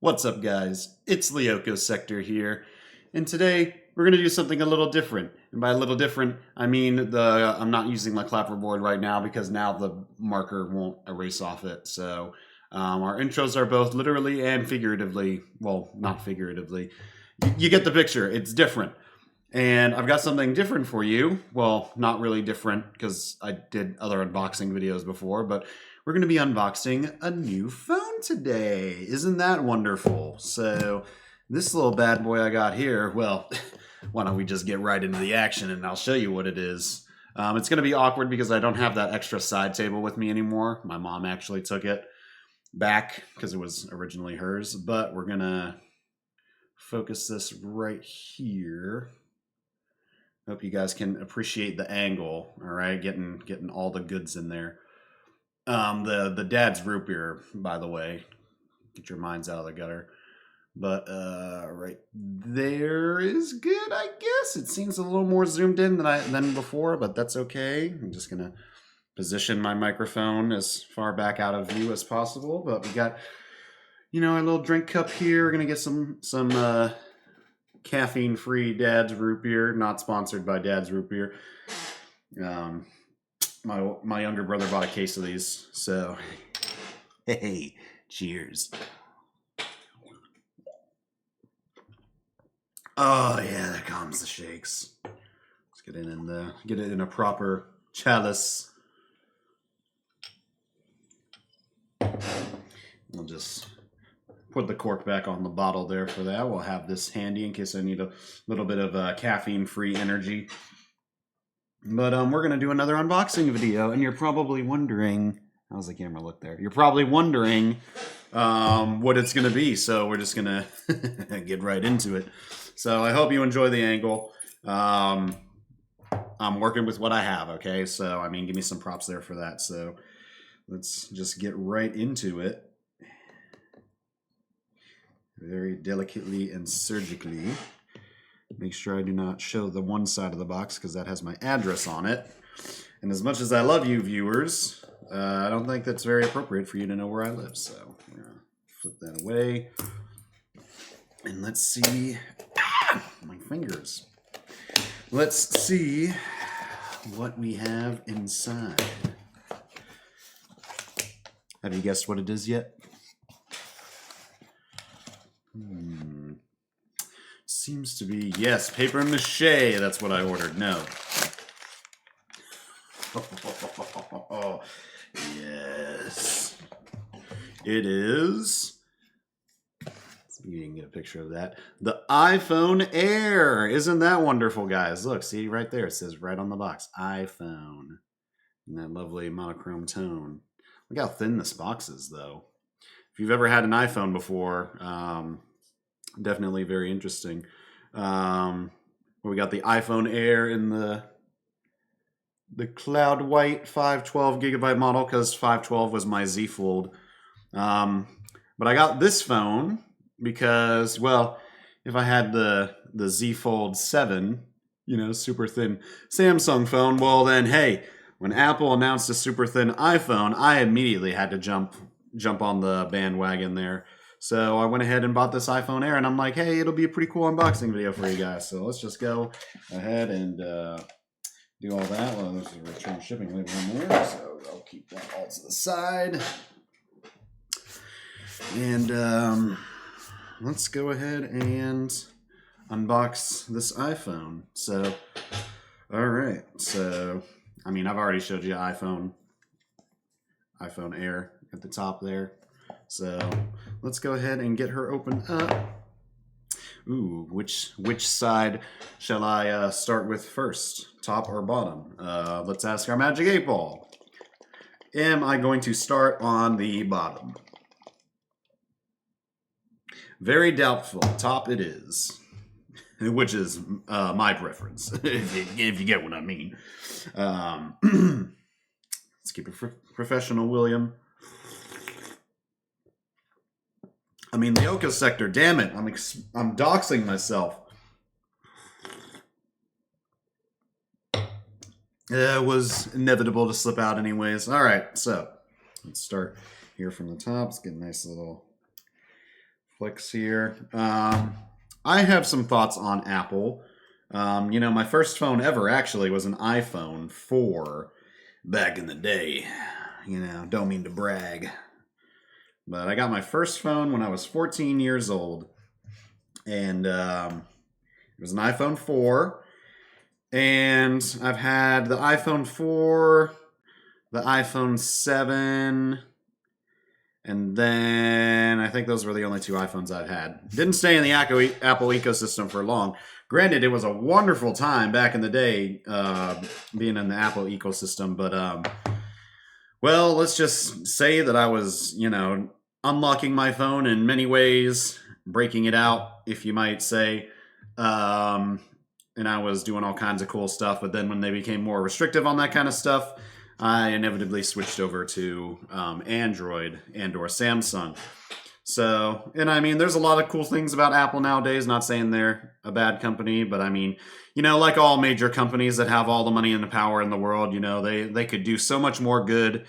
What's up, guys? It's Lyoko Sector here, and today we're going to do something a little different. And by a little different, I mean I'm not using my clapperboard right now because now the marker won't erase off it. So our intros are both literally and figuratively. Well, not figuratively. You get the picture. It's different. And I've got something different for you. Well, not really different because I did other unboxing videos before, but we're going to be unboxing a new phone today. Isn't that wonderful? So this little bad boy I got here, well, why don't we just get right into the action and I'll show you what it is. It's going to be awkward because I don't have that extra side table with me anymore. My mom actually took it back because it was originally hers, but we're going to focus this right here. Hope you guys can appreciate the angle. All right, getting all the goods in there. The dad's root beer, by the way. Get your minds out of the gutter. But right there is good, I guess. It seems a little more zoomed in than before, but that's okay. I'm just gonna position my microphone as far back out of view as possible. But we got, our little drink cup here. We're gonna get some caffeine-free Dad's root beer, not sponsored by Dad's root beer. My younger brother bought a case of these, so hey, cheers. Oh yeah, there comes the shakes. Let's get it in a proper chalice. We'll just put the cork back on the bottle there for that. We'll have this handy in case I need a little bit of caffeine-free energy. But we're going to do another unboxing video, and you're probably wondering, how's the camera look there? You're probably wondering what it's going to be, so we're just going to get right into it. So I hope you enjoy the angle. I'm working with what I have, okay? So, I mean, give me some props there for that. So let's just get right into it. Very delicately and surgically. Make sure I do not show the one side of the box because that has my address on it. And as much as I love you, viewers, I don't think that's very appropriate for you to know where I live. So we're going to flip that away. And let's see. My fingers. Let's see what we have inside. Have you guessed what it is yet? Seems to be, yes, paper mache. That's what I ordered. No. Oh, yes. It is. You can get a picture of that. The iPhone Air. Isn't that wonderful, guys? Look, see right there. It says right on the box, iPhone. And that lovely monochrome tone. Look how thin this box is, though. If you've ever had an iPhone before, definitely very interesting. We got the iPhone Air in the cloud white 512 gigabyte model because 512 was my Z Fold. But I got this phone because, well, if I had the Z Fold 7, super thin Samsung phone, well then, hey, when Apple announced a super thin iPhone, I immediately had to jump on the bandwagon there. So I went ahead and bought this iPhone Air, and I'm like, hey, it'll be a pretty cool unboxing video for you guys. So let's just go ahead and do all that. Well, there's a return shipping label in there, so I'll keep that all to the side. And let's go ahead and unbox this iPhone. So, all right. So, I mean, I've already showed you iPhone Air at the top there. So let's go ahead and get her opened up. Ooh, which side shall I start with first? Top or bottom? Let's ask our Magic 8 Ball. Am I going to start on the bottom? Very doubtful. Top it is. Which is my preference, if you get what I mean. Let's keep it professional, William. I mean, the Lyoko Sector, damn it. I'm doxing myself. It was inevitable to slip out anyways. All right, so let's start here from the top. Let's get a nice little clicks here. I have some thoughts on Apple. My first phone ever actually was an iPhone 4 back in the day. Don't mean to brag. But I got my first phone when I was 14 years old. And it was an iPhone 4. And I've had the iPhone 4, the iPhone 7, and then I think those were the only two iPhones I've had. Didn't stay in the Apple ecosystem for long. Granted, it was a wonderful time back in the day being in the Apple ecosystem, but well, let's just say that I was, unlocking my phone in many ways, breaking it out, if you might say. And I was doing all kinds of cool stuff, but then when they became more restrictive on that kind of stuff, I inevitably switched over to Android and or Samsung. So, and I mean, there's a lot of cool things about Apple nowadays. Not saying they're a bad company, but I mean, like all major companies that have all the money and the power in the world, they could do so much more good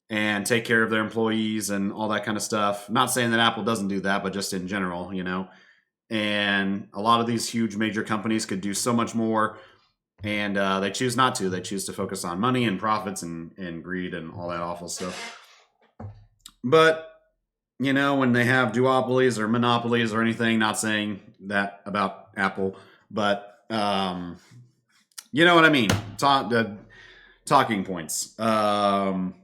and take care of their employees and all that kind of stuff. Not saying that Apple doesn't do that, but just in general, And a lot of these huge major companies could do so much more, and they choose not to. They choose to focus on money and profits and greed and all that awful stuff. But, when they have duopolies or monopolies or anything, not saying that about Apple, but you know what I mean? Talking points. Well,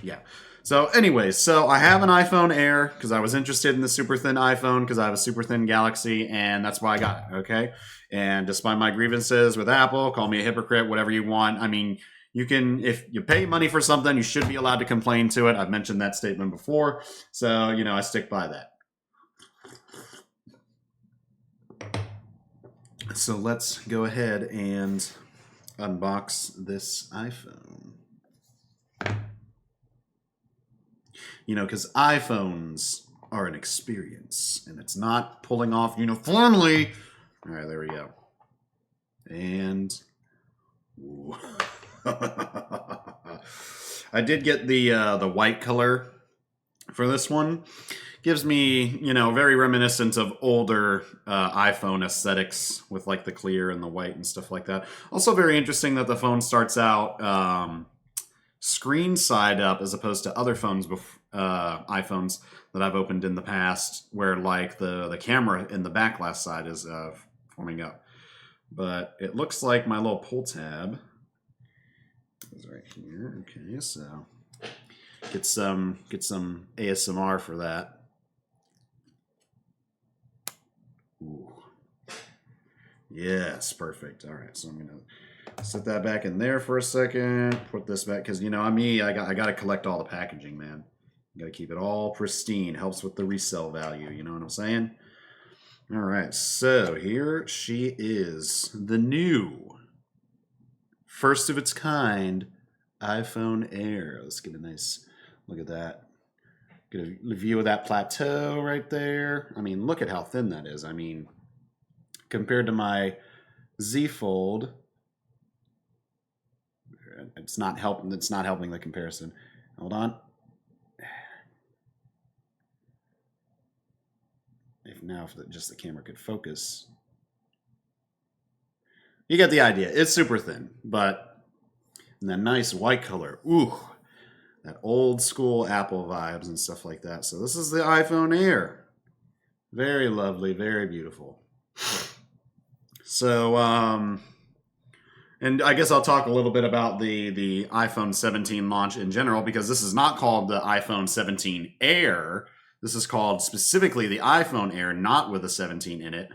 yeah. So anyways, so I have an iPhone Air because I was interested in the super thin iPhone because I have a super thin Galaxy, and that's why I got it, okay? And despite my grievances with Apple, call me a hypocrite, whatever you want. I mean, you can, if you pay money for something, you should be allowed to complain to it. I've mentioned that statement before, so, I stick by that. So let's go ahead and unbox this iPhone. Because iPhones are an experience, and it's not pulling off uniformly. All right, there we go. And I did get the white color for this one. Gives me, very reminiscent of older iPhone aesthetics with like the clear and the white and stuff like that. Also very interesting that the phone starts out screen side up as opposed to other phones iPhones that I've opened in the past where like the camera in the back glass side is forming up. But it looks like my little pull tab is right here. Okay, so get some ASMR for that. Ooh. Yes, perfect. All right, so I'm gonna set that back in there for a second. Put this back because I got to collect all the packaging, man. Got to keep it all pristine. Helps with the resale value. You know what I'm saying? All right, so here she is, the new, first of its kind iPhone Air. Let's get a nice look at that. Get a view of that plateau right there. I mean, look at how thin that is. I mean, compared to my Z Fold, it's not helping. It's not helping the comparison. Hold on. If just the camera could focus, you get the idea. It's super thin, but that nice white color. Ooh, that old school Apple vibes and stuff like that. So this is the iPhone Air. Very lovely, very beautiful. So, and I guess I'll talk a little bit about the iPhone 17 launch in general, because this is not called the iPhone 17 Air. This is called specifically the iPhone Air, not with a 17 in it.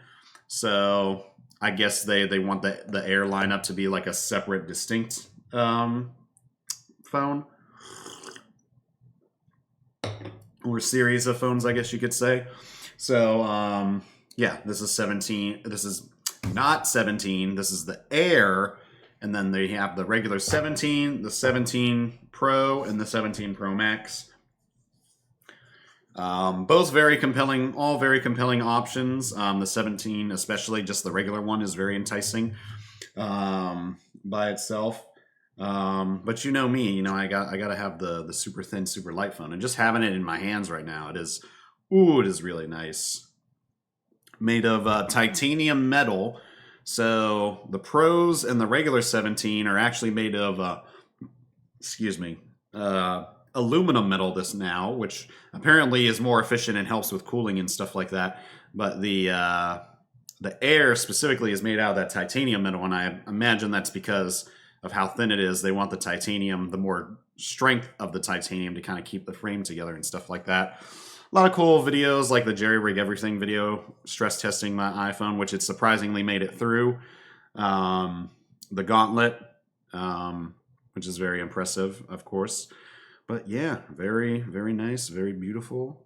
So I guess they want the Air lineup to be like a separate, distinct phone. Or series of phones, I guess you could say. So, yeah, this is 17. This is not 17. This is the Air. And then they have the regular 17, the 17 Pro, and the 17 Pro Max. Both very compelling, all very compelling options. The 17, especially just the regular one, is very enticing by itself. But you know me, I gotta have the super thin, super light phone, and just having it in my hands right now, it is really nice. Made of titanium metal. So the Pros and the regular 17 are actually made of, excuse me, aluminum metal. This now, which apparently is more efficient and helps with cooling and stuff like that. But the Air specifically is made out of that titanium metal, and I imagine that's because of how thin it is. They want the titanium, the more strength of the titanium to kind of keep the frame together and stuff like that. A lot of cool videos like the Jerry Rig Everything video stress testing my iPhone, which it surprisingly made it through. The Gauntlet, which is very impressive, of course. But yeah, very, very nice, very beautiful.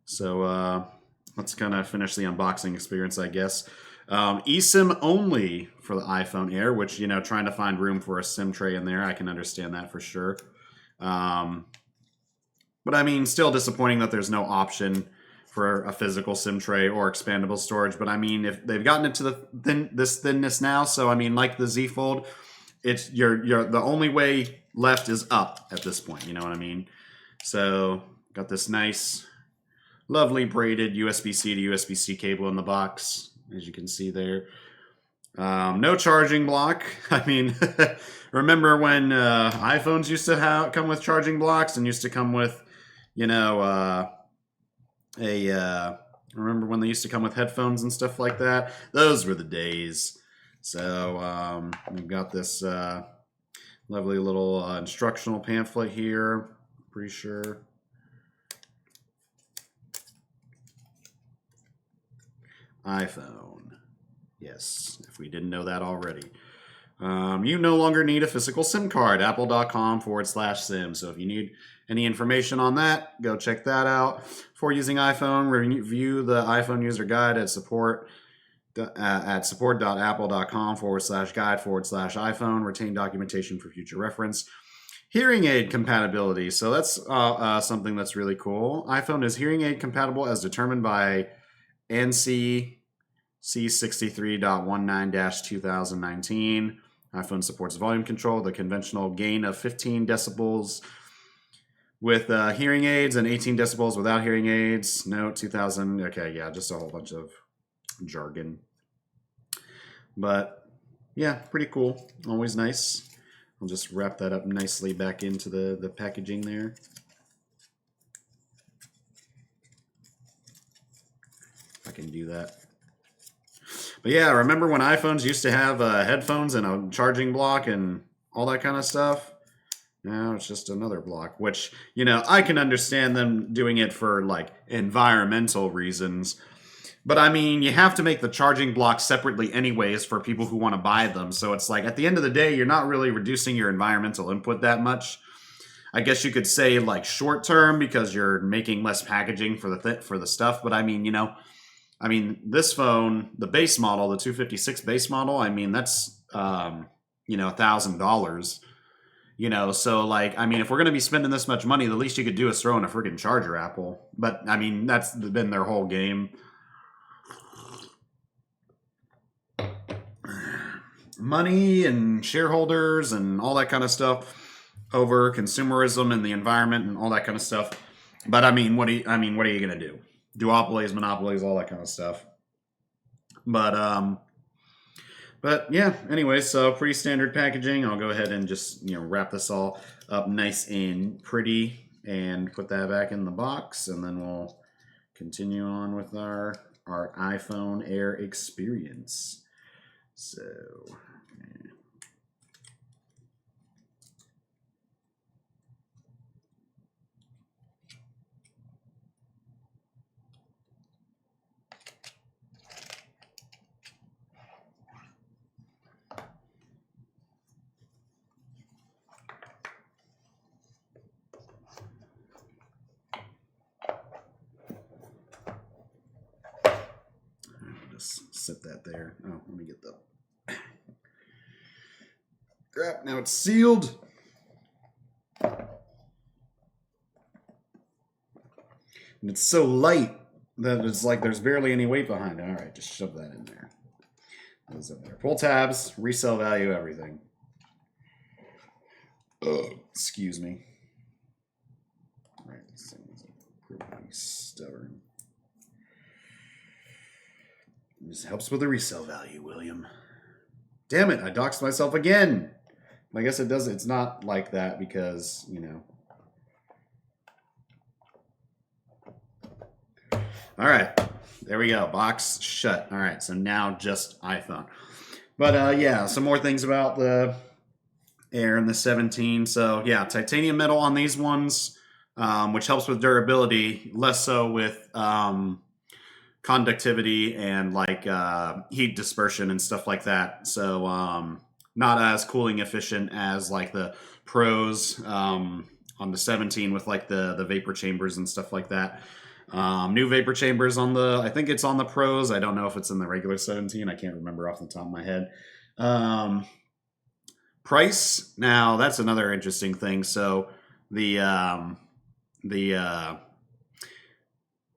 So let's kind of finish the unboxing experience, I guess. eSIM only for the iPhone Air, which, trying to find room for a SIM tray in there, I can understand that for sure. But I mean, still disappointing that there's no option for a physical SIM tray or expandable storage. But I mean, if they've gotten it to this thinness now, so I mean, like the Z Fold, it's you're the only way left is up at this point. You know what I mean? So got this nice, lovely braided USB-C to USB-C cable in the box, as you can see there. No charging block. I mean, remember when iPhones used to come with charging blocks and used to come with, remember when they used to come with headphones and stuff like that? Those were the days. So we've got this lovely little instructional pamphlet here. Pretty sure. iPhone. Yes, if we didn't know that already. You no longer need a physical SIM card. Apple.com/SIM. So if you need any information on that, go check that out. For using iPhone, review the iPhone user guide at support.apple.com/guide/iPhone. Retain documentation for future reference. Hearing aid compatibility. So that's something that's really cool. iPhone is hearing aid compatible as determined by ANSI C63.19-2019. iPhone supports volume control, the conventional gain of 15 decibels with hearing aids and 18 decibels without hearing aids. Note 2000. Okay, yeah, just a whole bunch of jargon. But yeah, pretty cool. Always nice. I'll just wrap that up nicely back into the packaging there. If I can do that. But yeah, remember when iPhones used to have headphones and a charging block and all that kind of stuff? Now it's just another block, which, I can understand them doing it for like environmental reasons. But I mean, you have to make the charging block separately anyways for people who want to buy them. So it's like at the end of the day, you're not really reducing your environmental input that much. I guess you could say like short term because you're making less packaging for the stuff. But I mean, this phone, the base model, the 256 base model, I mean, that's, $1,000. So like, I mean, if we're going to be spending this much money, the least you could do is throw in a freaking charger, Apple. But I mean, that's been their whole game. Money and shareholders and all that kind of stuff over consumerism and the environment and all that kind of stuff. But I mean, what are you going to do? Duopolies, monopolies, all that kind of stuff. But yeah, anyway, so pretty standard packaging. I'll go ahead and just, wrap this all up nice and pretty and put that back in the box, and then we'll continue on with our iPhone Air experience. So just set that there. Oh, let me get the crap. Now it's sealed. And it's so light that it's like there's barely any weight behind it. All right, just shove that in there. Those in there. Pull tabs, resale value, everything. Excuse me. Right, this thing's pretty stubborn. This helps with the resale value, William. Damn it, I doxed myself again. I guess it does. It's not like that because, you know. All right, there we go. Box shut. All right, so now just iPhone. But yeah, some more things about the Air and the 17. So yeah, titanium metal on these ones, which helps with durability, less so with conductivity and like heat dispersion and stuff like that. So not as cooling efficient as like the Pros on the 17 with like the vapor chambers and stuff like that. New vapor chambers on the, I think it's on the Pros. I don't know if it's in the regular 17. I can't remember off the top of my head. Price, now that's another interesting thing. So the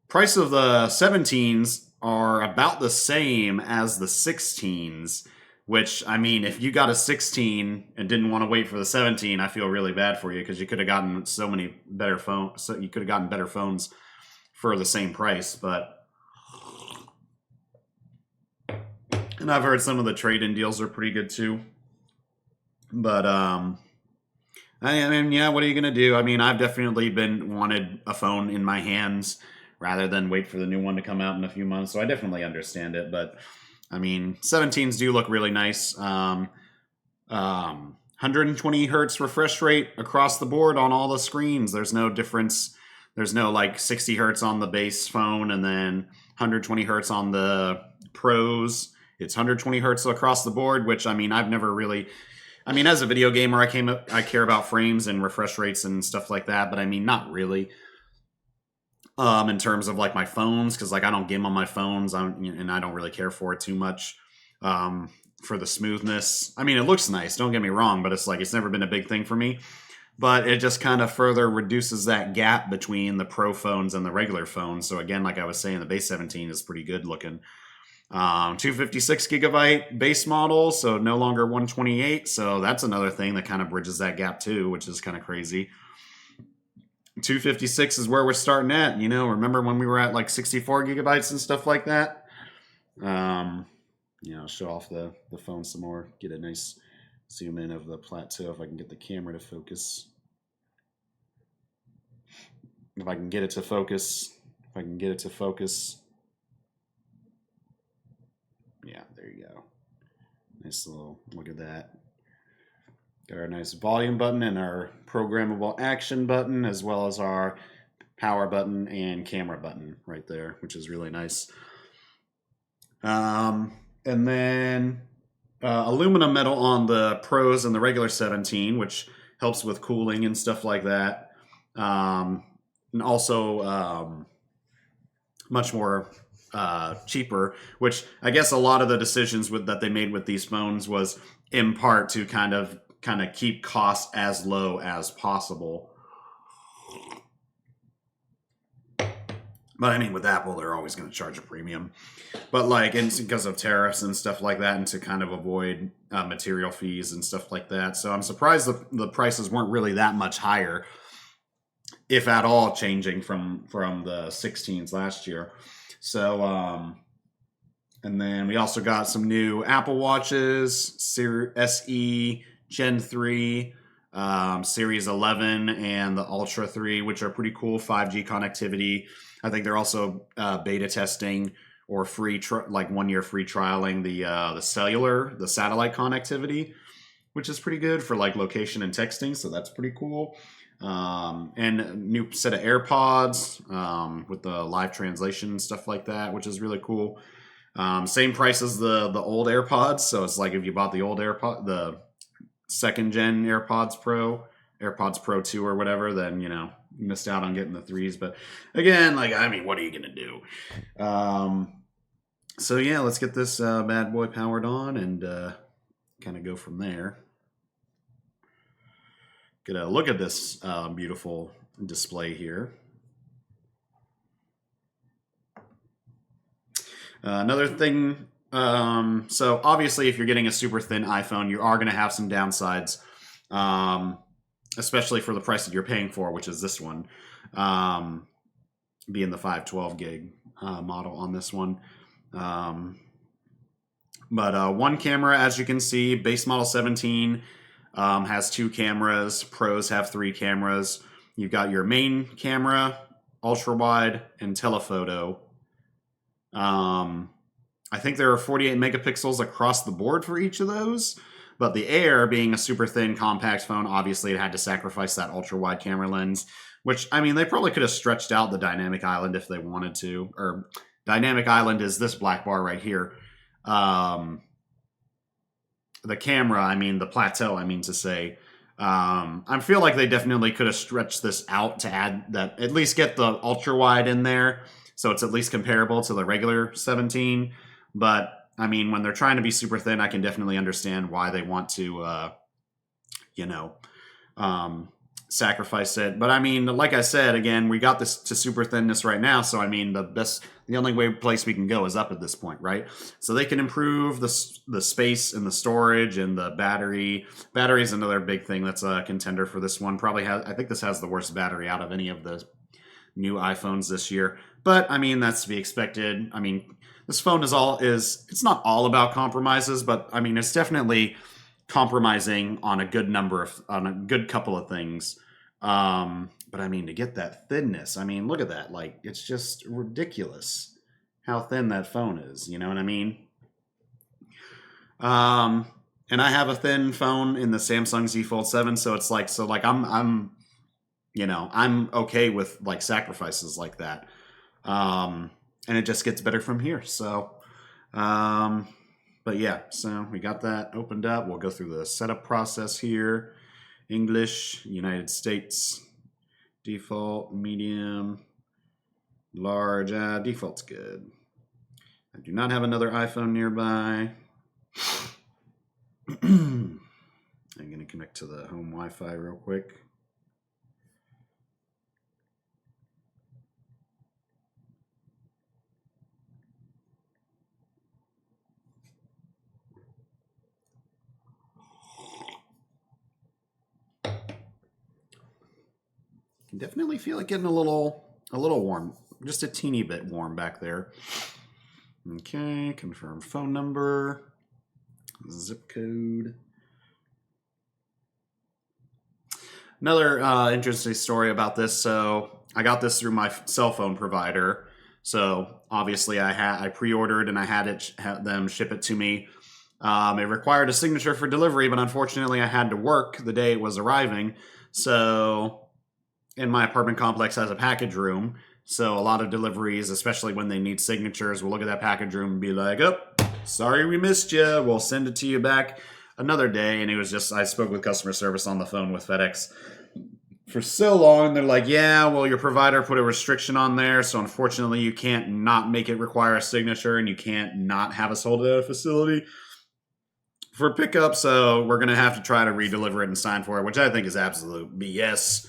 price of the 17s are about the same as the 16s, which, I mean, if you got a 16 and didn't want to wait for the 17, I feel really bad for you because you could have gotten so many better phones. So you could have gotten better phones for the same price. But, and I've heard some of the trade-in deals are pretty good too. But I mean, yeah, what are you gonna do? I mean, I've definitely been wanted a phone in my hands rather than wait for the new one to come out in a few months. So I definitely understand it. But I mean, 17s do look really nice. 120 hertz refresh rate across the board on all the screens. There's no difference. There's no like 60 hertz on the base phone and then 120 hertz on the Pros. It's 120 hertz across the board, which, I mean, I've never really, I mean, as a video gamer, I care about frames and refresh rates and stuff like that, but I mean, not really. In terms of like my phones, because like I don't game on my phones, and I don't really care for it too much. For the smoothness, I mean, it looks nice. Don't get me wrong, but it's like it's never been a big thing for me. But it just kind of further reduces that gap between the Pro phones and the regular phones. So again, like I was saying, the base 17 is pretty good looking. 256 gigabyte base model, so no longer 128. So that's another thing that kind of bridges that gap too, which is kind of crazy. 256 is where we're starting at. You know, remember when we were at like 64 gigabytes and stuff like that? You know, show off the phone some more, get a nice zoom in of the plateau if I can get the camera to focus. If I can get it to focus. Yeah, there you go. Nice little look at that. Got our nice volume button and our programmable action button, as well as our power button and camera button right there, which is really nice. And then aluminum metal on the Pros and the regular 17, which helps with cooling and stuff like that. And also much more cheaper, which I guess a lot of the decisions that they made with these phones was in part to kind of keep costs as low as possible. But I mean, with Apple, they're always going to charge a premium. But like, and because of tariffs and stuff like that, and to kind of avoid material fees and stuff like that. So I'm surprised the prices weren't really that much higher, if at all, changing from the 16s last year. So, and then we also got some new Apple Watches, SE Gen 3, Series 11, and the Ultra 3, which are pretty cool, 5G connectivity. I think they're also beta testing or free, like 1 year free trialing the satellite connectivity, which is pretty good for like location and texting. So that's pretty cool. And a new set of AirPods with the live translation and stuff like that, which is really cool. Same price as the old AirPods. So it's like if you bought the old the second gen AirPods Pro 2 or whatever, then, you know, you missed out on getting the 3s. But again, like, I mean, what are you going to do? So yeah, let's get this bad boy powered on and kind of go from there. Get a look at this beautiful display here. Another thing, so obviously if you're getting a super thin iPhone, you are going to have some downsides. especially for the price that you're paying for, which is this one, um, being the 512 gig model on this one. Um, but one camera, as you can see, base model 17 has 2 cameras. Pros have 3 cameras. You've got your main camera, ultra wide, and telephoto. I think there are 48 megapixels across the board for each of those. But the Air, being a super thin, compact phone, obviously it had to sacrifice that ultra wide camera lens. Which, I mean, they probably could have stretched out the dynamic island if they wanted to. Or dynamic island is this black bar right here. Um, the camera, I mean, the plateau, I mean to say. I feel like they definitely could have stretched this out to add that, at least get the ultra wide in there, so it's at least comparable to the regular 17. But I mean, when they're trying to be super thin, I can definitely understand why they want to, you know, um, sacrifice it. But I mean, like I said, again, we got this to super thinness right now, so I mean, the only place we can go is up at this point, right? So they can improve the space and the storage and the battery. Battery is another big thing that's a contender for this one. I think this has the worst battery out of any of the new iPhones this year. But I mean, that's to be expected. I mean, this phone it's not all about compromises, but I mean, it's definitely compromising on a good couple of things. But I mean, to get that thinness, I mean, look at that. Like, it's just ridiculous how thin that phone is. You know what I mean? Um, and I have a thin phone in the Samsung Z Fold 7, so it's like, I'm okay with like sacrifices like that. And it just gets better from here. So, um, but yeah, so we got that opened up. We'll go through the setup process here. English, United States, default, medium, large. Default's good. I do not have another iPhone nearby. I'm going to connect to the home Wi-Fi real quick. Definitely feel it getting a little warm, just a teeny bit warm back there. Okay, confirm phone number, zip code. Another interesting story about this. So I got this through my cell phone provider. So obviously I pre-ordered and I had them ship it to me. It required a signature for delivery, but unfortunately I had to work the day it was arriving. So, and my apartment complex has a package room. So a lot of deliveries, especially when they need signatures, will look at that package room and be like, "Oh, sorry we missed you. We'll send it to you back another day." And it was just, I spoke with customer service on the phone with FedEx for so long. They're like, "Yeah, well, your provider put a restriction on there, so unfortunately you can't not make it require a signature, and you can't not have us hold it at a facility for pickup, so we're going to have to try to redeliver it and sign for it," which I think is absolute BS.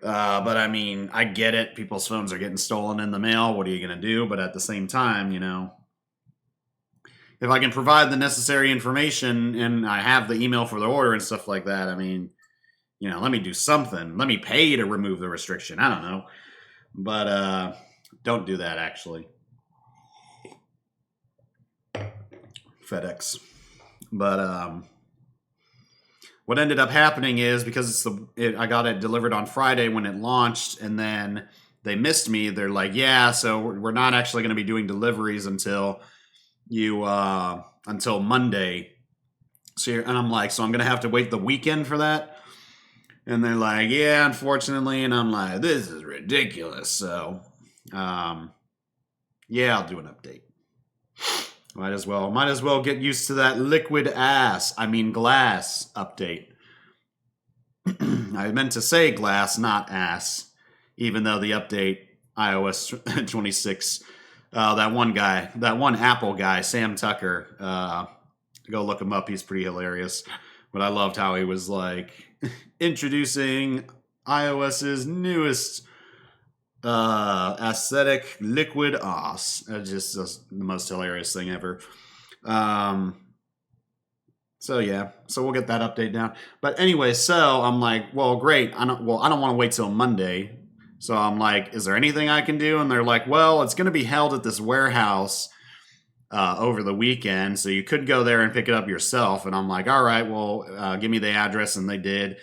But I mean, I get it. People's phones are getting stolen in the mail. What are you going to do? But at the same time, if I can provide the necessary information and I have the email for the order and stuff like that, I mean, let me do something. Let me pay to remove the restriction. I don't know. But don't do that, actually. FedEx. But what ended up happening is, because I got it delivered on Friday when it launched, and then they missed me. They're like, "Yeah, so we're not actually going to be doing deliveries until Monday." And I'm like, "So I'm going to have to wait the weekend for that?" And they're like, "Yeah, unfortunately." And I'm like, "This is ridiculous." So, yeah, I'll do an update. Might as well get used to that glass update. I meant to say glass, not ass, even though the update iOS 26, that one Apple guy, Sam Tucker, go look him up. He's pretty hilarious. But I loved how he was like, introducing iOS's newest aesthetic, liquid ass. It's just the most hilarious thing ever. So yeah, so we'll get that update down. But anyway, so I'm like, well, great. I don't want to wait till Monday. So I'm like, is there anything I can do? And they're like, well, it's going to be held at this warehouse over the weekend, so you could go there and pick it up yourself. And I'm like, all right, well, give me the address, and they did,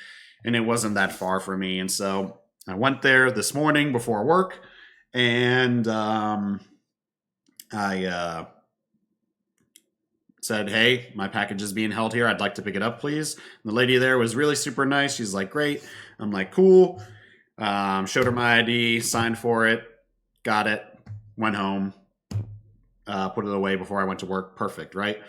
and it wasn't that far for me. And so I went there this morning before work, and I said, hey, my package is being held here. I'd like to pick it up, please. And the lady there was really super nice. She's like, great. I'm like, cool. Showed her my ID, signed for it, got it, went home, put it away before I went to work. Perfect, right?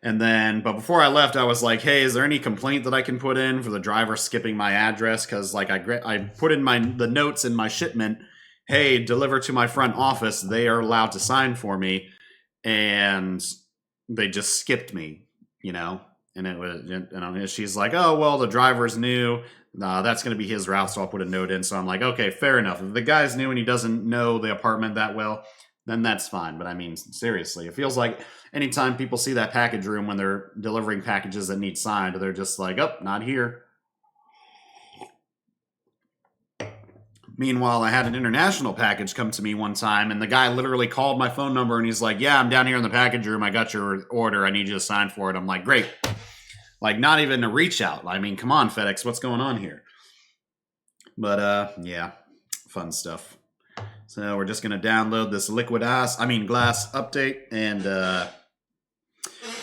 And then, but before I left, I was like, hey, is there any complaint that I can put in for the driver skipping my address? Because like I put in the notes in my shipment, hey, deliver to my front office. They are allowed to sign for me. And they just skipped me, you know? And it was, and she's like, oh, well, the driver's new. That's going to be his route, so I'll put a note in. So I'm like, okay, fair enough. If the guy's new and he doesn't know the apartment that well, then that's fine. But I mean, seriously, it feels like anytime people see that package room when they're delivering packages that need signed, they're just like, oh, not here. Meanwhile, I had an international package come to me one time, and the guy literally called my phone number, and he's like, yeah, I'm down here in the package room. I got your order. I need you to sign for it. I'm like, great. Like, not even a reach out. I mean, come on, FedEx. What's going on here? But, yeah, fun stuff. So we're just going to download this glass update and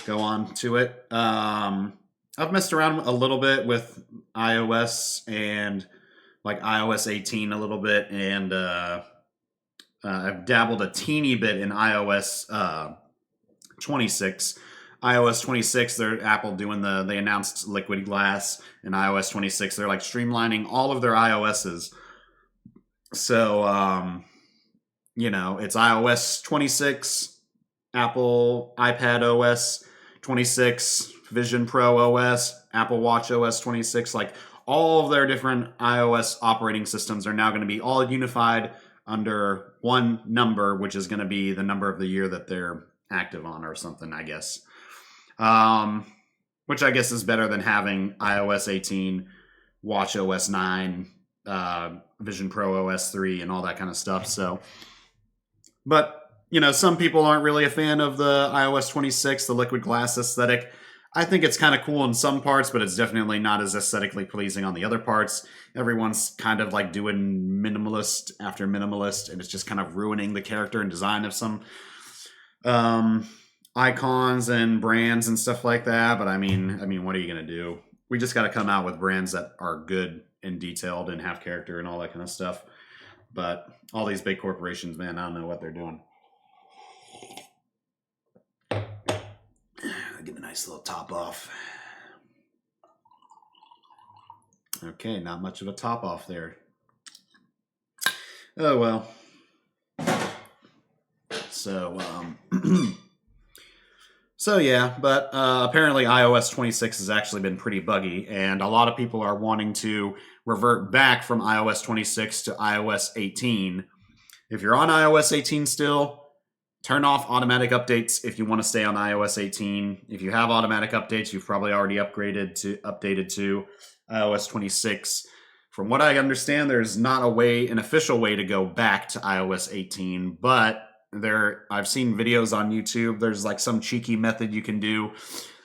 go on to it. I've messed around a little bit with iOS and like iOS 18 a little bit, and I've dabbled a teeny bit in iOS 26. iOS 26, they're Apple doing they announced Liquid Glass, and iOS 26, they're like streamlining all of their iOSs. So, it's iOS 26, Apple iPad OS 26, Vision Pro OS, Apple Watch OS 26, like all of their different iOS operating systems are now going to be all unified under one number, which is going to be the number of the year that they're active on or something, I guess. Which I guess is better than having iOS 18, Watch OS 9, Vision Pro OS 3, and all that kind of stuff. So, but some people aren't really a fan of the iOS 26, the liquid glass aesthetic. I think it's kind of cool in some parts, but it's definitely not as aesthetically pleasing on the other parts. Everyone's kind of like doing minimalist after minimalist, and it's just kind of ruining the character and design of some icons and brands and stuff like that. But I mean, what are you going to do? We just got to come out with brands that are good and detailed and have character and all that kind of stuff. But all these big corporations, man, I don't know what they're doing. Get a nice little top off. Okay, not much of a top off there. Oh well. So, so yeah, but apparently iOS 26 has actually been pretty buggy, and a lot of people are wanting to revert back from iOS 26 to iOS 18. If you're on iOS 18 still, turn off automatic updates if you want to stay on iOS 18. If you have automatic updates, you've probably already updated to iOS 26. From what I understand, there's not an official way to go back to iOS 18, but I've seen videos on YouTube. There's like some cheeky method you can do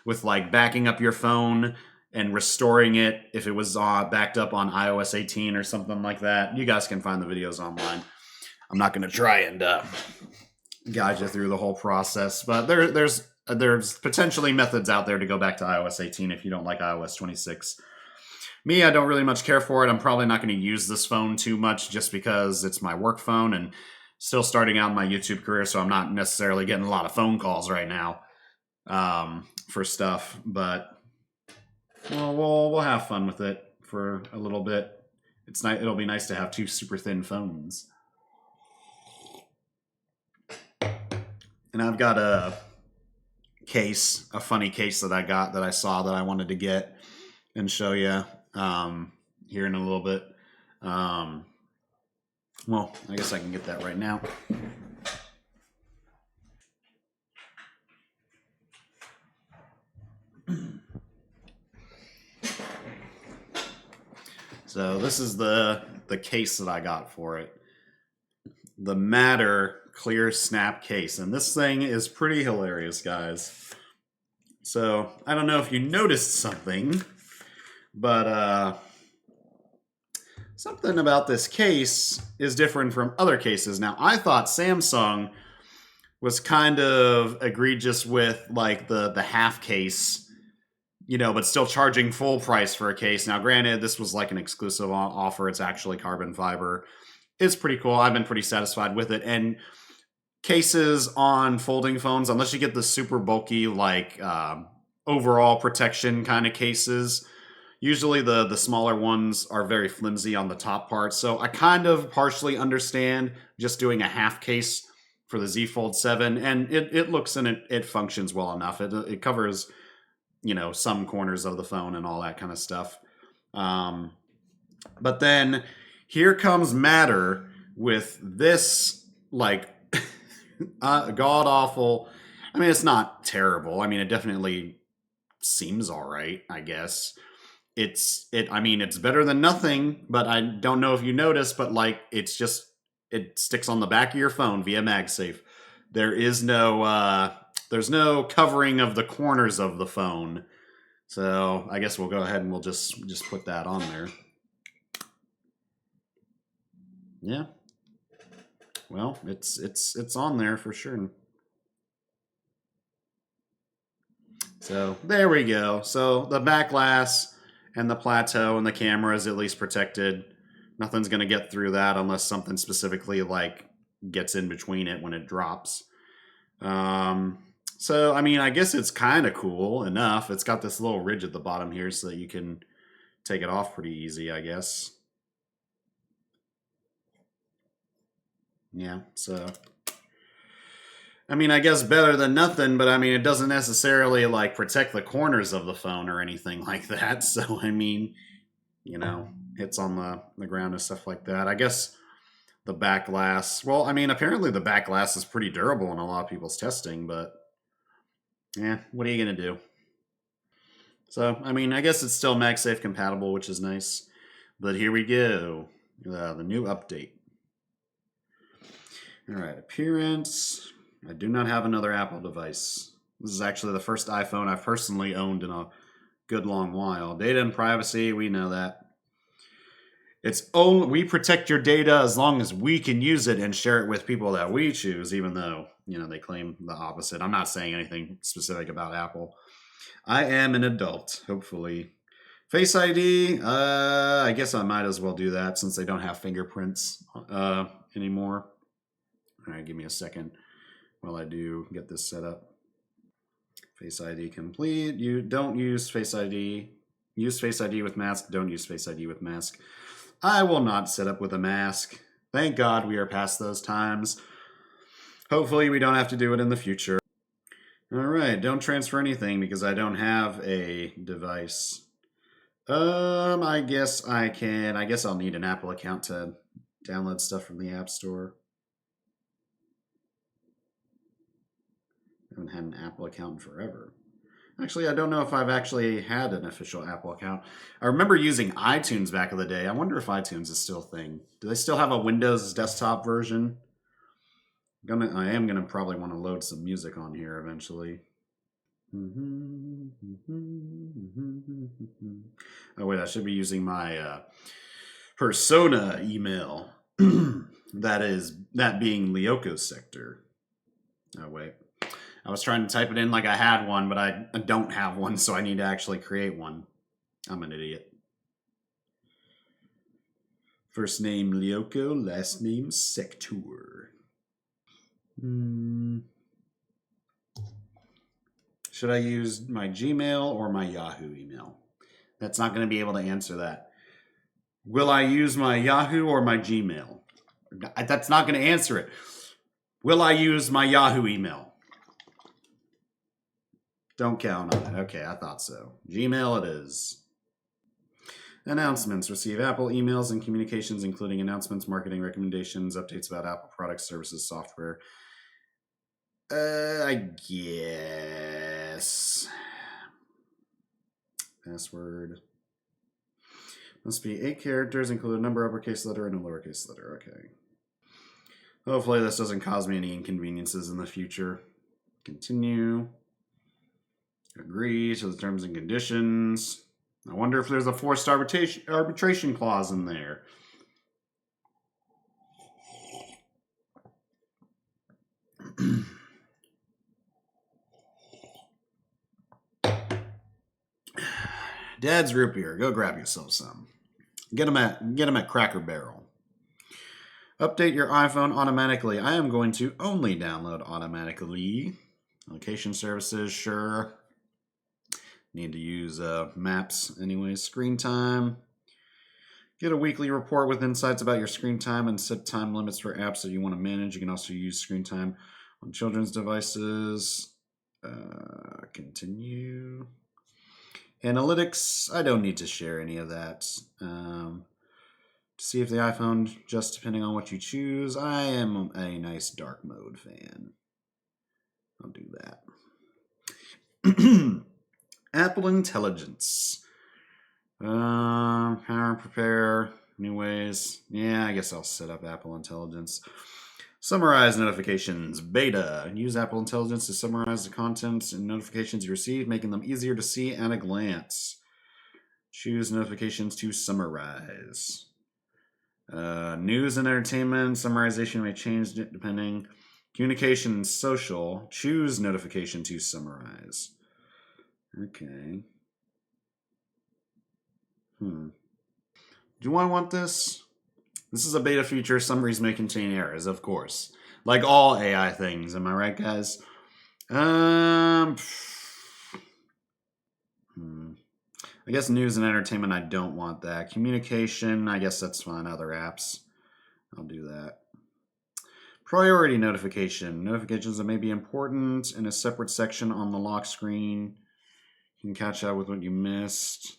with like backing up your phone and restoring it if it was backed up on iOS 18 or something like that. You guys can find the videos online. I'm not going to try and guide you through the whole process, but there's potentially methods out there to go back to iOS 18 if you don't like iOS 26. Me, I don't really much care for it. I'm probably not going to use this phone too much just because it's my work phone and still starting out my YouTube career, so I'm not necessarily getting a lot of phone calls right now for stuff. But we'll have fun with it for a little bit. It's nice. It'll be nice to have two super thin phones. And I've got a funny case that I saw that I wanted to get and show you here in a little bit. Well, I guess I can get that right now. So this is the case that I got for it. The Matter Clear Snap case. And this thing is pretty hilarious, guys. So I don't know if you noticed something, but something about this case is different from other cases. Now, I thought Samsung was kind of egregious with like the half case, you know, but still charging full price for a case. Now, granted, this was like an exclusive offer. It's actually carbon fiber. It's pretty cool. I've been pretty satisfied with it. And cases on folding phones, unless you get the super bulky, like overall protection kind of cases, usually the smaller ones are very flimsy on the top part. So I kind of partially understand just doing a half case for the Z Fold 7, and it looks and it functions well enough. It covers, you know, some corners of the phone and all that kind of stuff. But then here comes Matter with this like god awful. I mean, it's not terrible. I mean, it definitely seems all right, I guess. I mean, it's better than nothing, but I don't know if you noticed, but like it's just it sticks on the back of your phone via MagSafe. There is no there's no covering of the corners of the phone. So I guess we'll go ahead and we'll just put that on there. Yeah. Well, it's on there for sure. So there we go. So the back glass and the plateau and the camera is at least protected. Nothing's going to get through that unless something specifically like gets in between it when it drops. So I mean, I guess it's kind of cool enough. It's got this little ridge at the bottom here so that you can take it off pretty easy, I guess. Yeah, so I mean, I guess better than nothing, but I mean, it doesn't necessarily like protect the corners of the phone or anything like that. So I mean, you know, hits on the ground and stuff like that. I guess the back glass. Well, I mean, apparently the back glass is pretty durable in a lot of people's testing, but yeah, what are you gonna do? So I mean, I guess it's still MagSafe compatible, which is nice. But here we go, the new update. All right, appearance. I do not have another Apple device. This is actually the first iPhone I've personally owned in a good long while. Data and privacy, we know that. It's only we protect your data as long as we can use it and share it with people that we choose, even though, you know, they claim the opposite. I'm not saying anything specific about Apple. I am an adult, hopefully. Face ID, I guess I might as well do that since they don't have fingerprints anymore. All right, give me a second while I do get this set up. Face ID complete. You don't use Face ID. Use Face ID with mask. Don't use Face ID with mask. I will not set up with a mask. Thank God we are past those times. Hopefully we don't have to do it in the future. All right, don't transfer anything because I don't have a device. I guess I can. I guess I'll need an Apple account to download stuff from the App Store. I haven't had an Apple account in forever. Actually, I don't know if I've actually had an official Apple account. I remember using iTunes back in the day. I wonder if iTunes is still a thing. Do they still have a Windows desktop version? I am gonna probably want to load some music on here eventually. Oh wait, I should be using my persona email. that being Lyoko Sector. Oh wait. I was trying to type it in like I had one, but I don't have one, so I need to actually create one. I'm an idiot. First name Lyoko, last name Sector. Should I use my Gmail or my Yahoo email? That's not going to be able to answer that. Will I use my Yahoo or my Gmail? That's not going to answer it. Will I use my Yahoo email? Don't count on it. Okay, I thought so. Gmail it is. Announcements. Receive Apple emails and communications, including announcements, marketing recommendations, updates about Apple products, services, software. I guess. Password. Must be 8 characters, include a number uppercase letter and a lowercase letter. Okay. Hopefully this doesn't cause me any inconveniences in the future. Continue. Agree to the terms and conditions. I wonder if there's a forced arbitration clause in there. Dad's root beer. Go grab yourself some. Get them at Cracker Barrel. Update your iPhone automatically. I am going to only download automatically. Location services, sure. Need to use maps anyway. Screen time. Get a weekly report with insights about your screen time and set time limits for apps that you want to manage. You can also use screen time on children's devices. Continue. Analytics, I don't need to share any of that. To see if the iPhone, just depending on what you choose, I am a nice dark mode fan. I'll do that. Apple Intelligence. Prepare new ways. Yeah, I guess I'll set up Apple Intelligence. Summarize notifications. Beta. Use Apple Intelligence to summarize the contents and notifications you receive, making them easier to see at a glance. Choose notifications to summarize. News and entertainment. Summarization may change depending. Communication and social. Choose notification to summarize. Okay. Do I want this? This is a beta feature. Summaries may contain errors, of course. Like all AI things, am I right, guys? I guess news and entertainment, I don't want that. Communication, I guess that's fine. Other apps, I'll do that. Priority notification. Notifications that may be important in a separate section on the lock screen. You can catch up with what you missed.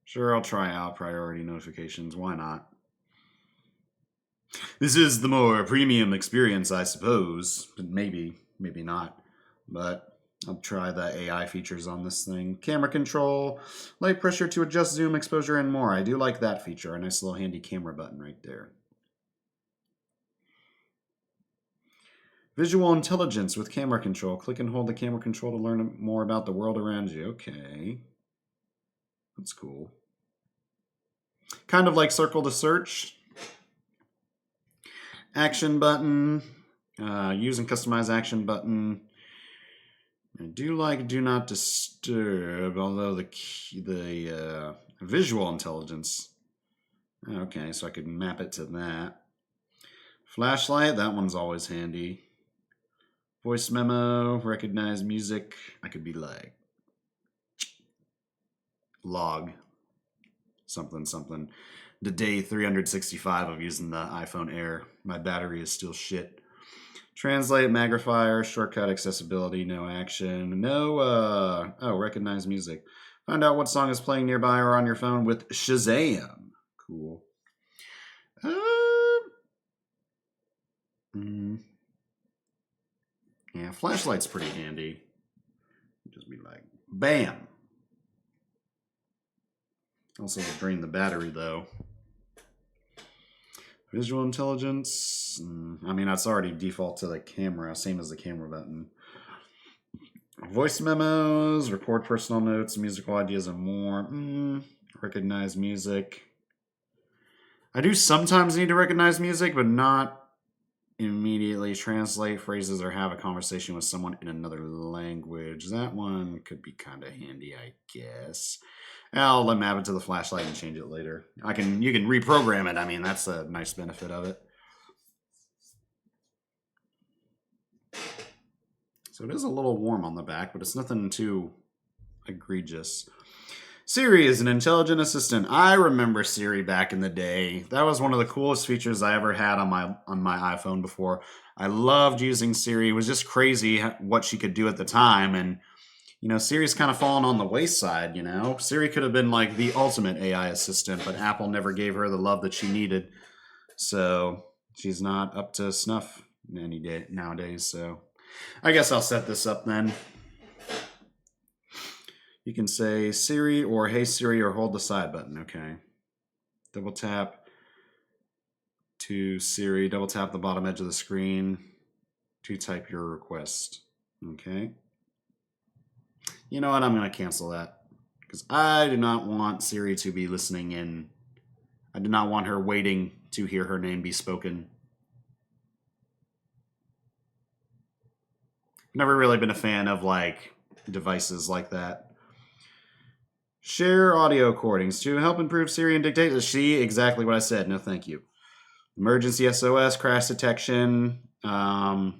Sure, I'll try out priority notifications. Why not? This is the more premium experience, I suppose. Maybe not. But I'll try the AI features on this thing. Camera control, light pressure to adjust zoom, exposure, and more. I do like that feature. A nice little handy camera button right there. Visual intelligence with camera control. Click and hold the camera control to learn more about the world around you. Okay. That's cool. Kind of like circle to search. Action button. Use and customize action button. I do like do not disturb, although the visual intelligence. Okay, so I could map it to that. Flashlight, that one's always handy. Voice memo, recognize music. I could be like log something. The day 365 of using the iPhone Air. My battery is still shit. Translate, magnifier, shortcut, accessibility, no action. No, recognize music. Find out what song is playing nearby or on your phone with Shazam. Cool. Yeah, flashlight's pretty handy. Just be like, bam. Also will drain the battery, though. Visual intelligence. I mean, that's already default to the camera, same as the camera button. Voice memos, record personal notes, musical ideas, and more. Recognize music. I do sometimes need to recognize music, but not immediately. Translate phrases or have a conversation with someone in another language. That one could be kind of handy, I guess. I'll let map it to the flashlight and change it later. You can reprogram it. I mean, that's a nice benefit of it. So it is a little warm on the back, but it's nothing too egregious. Siri is an intelligent assistant. I remember Siri back in the day. That was one of the coolest features I ever had on my iPhone before. I loved using Siri. It was just crazy what she could do at the time, and Siri's kind of fallen on the wayside, Siri could have been like the ultimate AI assistant, but Apple never gave her the love that she needed. So she's not up to snuff any day nowadays. So I guess I'll set this up then. You can say Siri or Hey Siri or hold the side button. Okay. Double tap to Siri. Double tap the bottom edge of the screen to type your request. Okay. You know what? I'm going to cancel that because I do not want Siri to be listening in. I do not want her waiting to hear her name be spoken. Never really been a fan of like devices like that. Share audio recordings to help improve Siri and dictate. Is she exactly what I said? No, thank you. Emergency SOS, crash detection,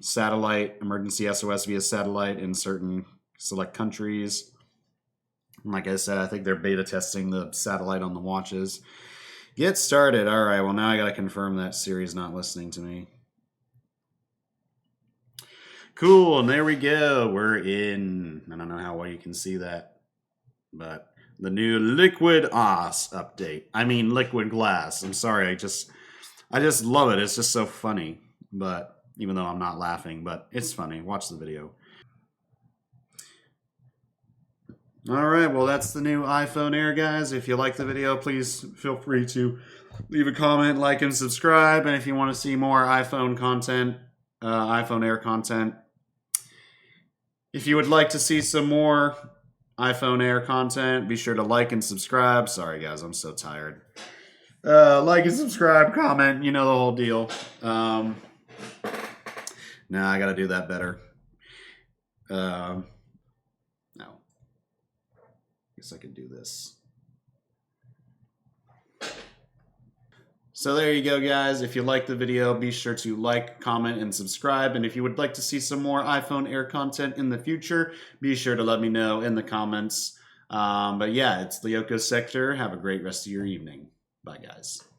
satellite, emergency SOS via satellite in certain select countries. Like I said, I think they're beta testing the satellite on the watches. Get started. All right, well, now I got to confirm that Siri's not listening to me. Cool, and there we go. We're in. I don't know how well you can see that, but the new Liquid OS update. I mean, Liquid Glass. I'm sorry, I just love it. It's just so funny. But even though I'm not laughing, but it's funny. Watch the video. All right, well, that's the new iPhone Air, guys. If you like the video, please feel free to leave a comment, like, and subscribe. And if you want to see more iPhone content, iPhone Air content, if you would like to see some more iPhone Air content, be sure to like and subscribe. Sorry, guys, I'm so tired. Like and subscribe, comment, you know the whole deal. Nah, I got to do that better. No. Guess I could do this. So there you go, guys. If you liked the video, be sure to like, comment, and subscribe. And if you would like to see some more iPhone Air content in the future, be sure to let me know in the comments. But yeah, it's the Yoko Sector. Have a great rest of your evening. Bye, guys.